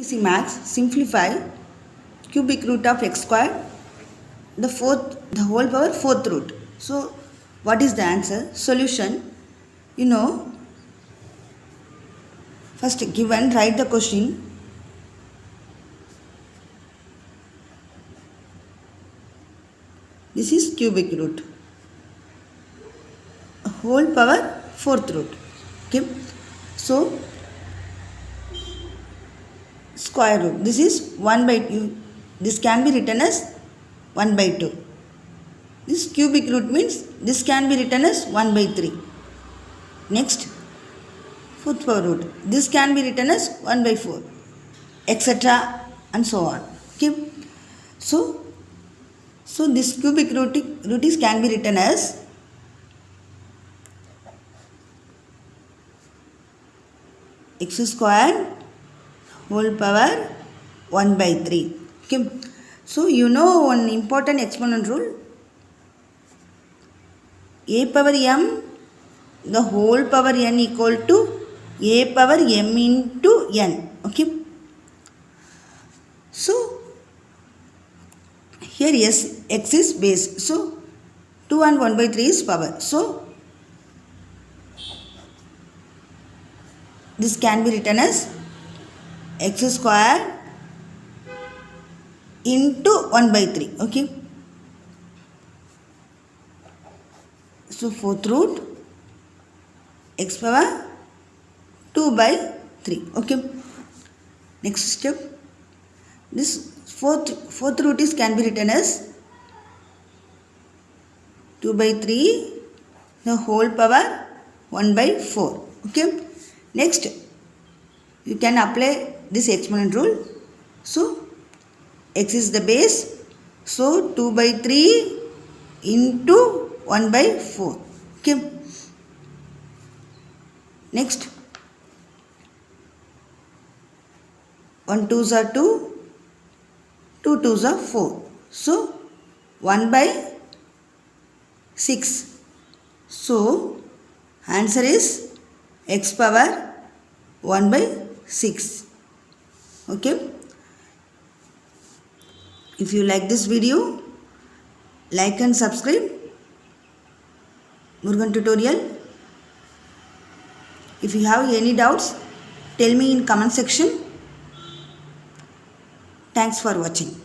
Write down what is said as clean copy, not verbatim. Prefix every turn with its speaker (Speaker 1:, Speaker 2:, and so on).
Speaker 1: TNPSC Max, simplify cubic root of x squared, the whole power fourth root. So, what is the answer? Solution, first given, write the question. This is cubic root, whole power fourth root. Okay, so square root, this is 1 by 2, this can be written as 1 by 2. This cubic root means this can be written as 1 by 3. Next, fourth power root, this can be written as 1 by 4, etc. and so on. Okay, so this cubic root is can be written as x squared whole power 1 by 3. Okay, so one important exponent rule, a power m, the whole power n equal to a power m into n. Okay, so here yes, x is base, so 2 and 1 by 3 is power, so this can be written as x square into 1 by 3. Okay, so fourth root x power 2 by 3. Okay, next step, this fourth root is can be written as 2 by 3 the whole power 1 by 4. Okay, next you can apply this exponent rule. So x is the base, so 2 by 3 into 1 by 4. Okay, next 1 2s are 2, 2 2s are 4, so 1 by 6. So answer is x power 1 by 6. Okay, if you like this video, like and subscribe Murugan tutorial. If you have any doubts, tell me in comment section. Thanks for watching.